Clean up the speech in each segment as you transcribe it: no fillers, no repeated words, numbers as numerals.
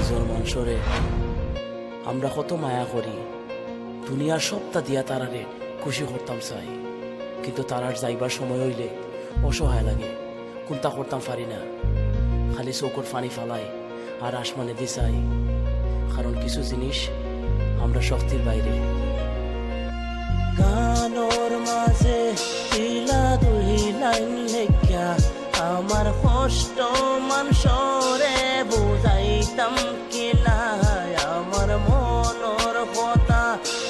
নিজের মানুষরে আমরা কত মায়া করি, দুনিয়ার সবটা দিয়া তারারে খুশি করতাম চাই, কিন্তু তারার যাইবার সময় হইলে অসহায় লাগে, কোনটা করতাম পারি না, খালি চৌকর পানি ফালাই আর আসমানে দি চাই, কারণ কিছু জিনিস আমরা শক্তির বাইরে। গানোর মাঝে তিলা দুই লাইন লেখা আমার কষ্ট মানুষরে বুঝাইতাম কিলাই, আমার মনের কথা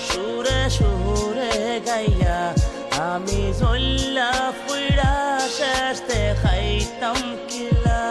সুরে সুরে গাইয়া আমি জল্লা ফুইরা শেষ দেখাইতাম কিলা।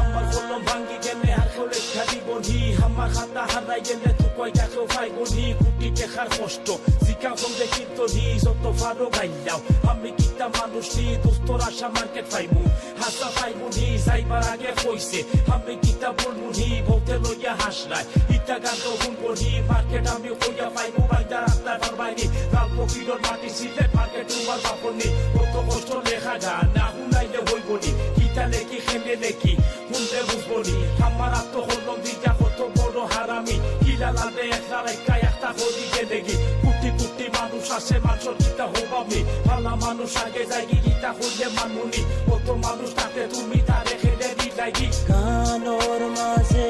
আমার কলম ভাঙ্গি গেলে আর করে খালি বলি, আমার খাতা হারাই গেলে তো কয় দেখো ভাই বলি, কুটি দেখার কষ্ট জিকা সঙ্গে কিন্তু যত ফারো গাইলাও আমি কিতা মানুষ নি দোস্তর আশা মার্কেট পাইমু হাসা পাইমু নি যাইবার আগে কইছে আমি কিতা বলমু নি বলতে লইয়া হাসলাই ইটা গান তো গুণ করি মার্কেট আমি কইয়া পাইমু বাইদা রাস্তা পারবাইনি লাল পকিরর মাটি সিলেট মার্কেট তোমার বাপনি কত কষ্ট লেখা গান না হুনাইলে হইবনি কিতা লেখি খেলে লেখি শুনতে বুঝবনি আমার আত্মহল্লম দিজা কত বড় হারামি কিলা লালে একটা রেখা একটা হদি গেলেগি কুটি কুটি মানুষ আসে মানুষের কিতা হবামি ভালা মানুষ আগে যাইগি কিতা হইলে মানুনি কত মানুষ তাতে তুমি তারে খেলে দিলাইগি। গানোর মাঝে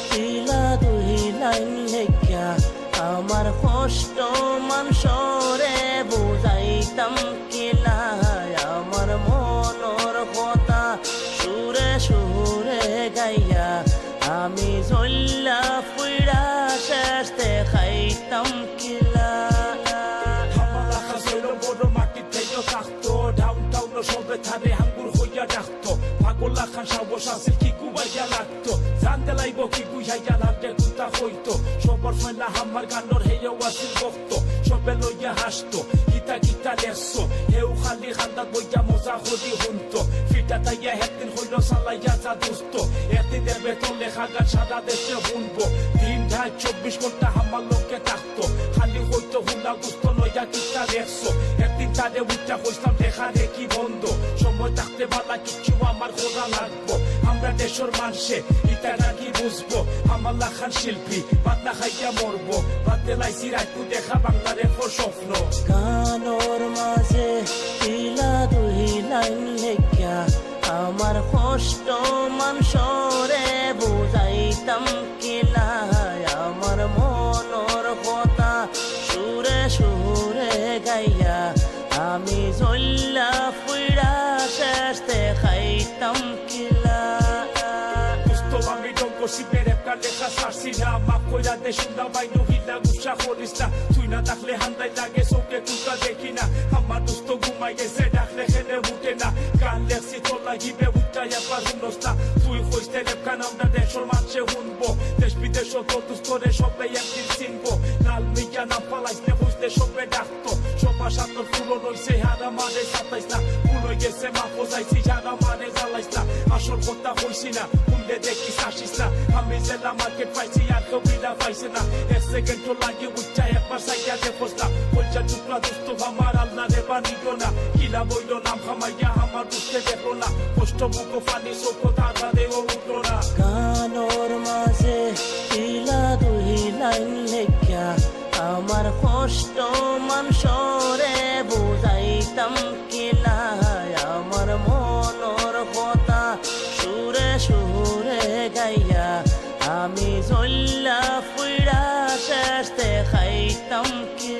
তিলা দুই লাইন লেখা আমার কষ্ট মানুষরে বুঝাইতাম কিলাই, আমার মনের কথা সুরে সুরে গাইয়া আমি জল্লা ফুইরা শেষ দেখাইতাম কিলা। আমার আকাশ হইল বড় মাটির থেকে থাকতো ডাউনটাউন সবে থারে হাঙ্গুর হইয়া ডাকতো পাগলা খান সাবস আছে কি কুবাইয়া লাগতো জানতে লাইব কি বুঝাইয়া লাগবে কুতা হইতো সবর ফেলা আমার গানোর হেয় আসিল বক্ত সবে লইয়া হাসতো গীতা গীতা লেখছো হেউ খালি খান্দাত বইয়া মজা হলি হুনতো ফিটা তাইয়া একদিন হইল চালাইয়া যা দুস্ত একদিনের বেতন লেখা গান সারা দেশে শুনবো দিন ঢাই 24 ঘন্টা আমার লোকে থাকতো খালি হইতো হুনা দুস্ত লইয়া গীতা লেখছো একদিন তারে উঠা হইতাম দেখা দেখি বন্ধ সময় থাকতে বালা কিছু আমার খোঁজা লাগবো আমরা দেশের মানুষে ইটা নাকি বুঝবো আমার লাখান শিল্পী ভাত না খাইয়া মরবো ভাতে লাইছি রাইতু দেখা বাংলাদেশের স্বপ্ন। গানোর মাঝে তিলা দুই লাইন লেখা আমার কষ্ট মানুষরে বুঝাইতাম কিলাই, আমার মনের কথা সুরে সুরে গাইয়া আমি জল্লা ফুইরা শেষ দেখাইতাম কিলা। আমি শিবের একটা লেখা সারছি না মাফ কইরা দে শুনলাম ভাই নহিলা গুসা করিস না তুই না থাকলে হান্দাই লাগে চোখে কুটা দেখি না আমার দোস্ত ঘুমাই গেছে ডাকলে খেলে উঠে না গান লেখছি তোর লাগিবে উঠাই একবার শুনস না তুই কইতে লেখান আমরা দেশের মানুষে শুনবো দেশ বিদেশ দোস্তরে সবাই একদিন চিনবো লাল মিয়া নাম পালাইতে বুঝতে সবে ডাকতো সবার সাথে ফুলো রইছে হারা মানে সাতাইস না ফুলো গেছে মা পোজাইছি যারা মানে জ্বালাইস না আসল কথা হইছি না শুনলে দেখি আসিস না আমি জেলা মার্কেট পাইছি আর কেউ বিনা পাইছে না এক সেকেন্ড তো লাগে উচ্চা একবার সাইয়া দেখোস না পয়সা টুকরা দোস্ত আমার আল্লাহ রে বানিও না কিলা বইল নাম খামাইয়া আমার দুঃখে দেখো না কষ্ট মুখ ফানি চোখ তারা দেও উঠলো না। গানোর মাঝে তিলা দুই লাইন লেখা আমার কষ্ট মানুষরে বুঝাইতাম কিলাই, আমার মনের কথা সুরে সুরে গাইয়া আমি জল্লা ফুইরা শেষ দেখাইতাম কি।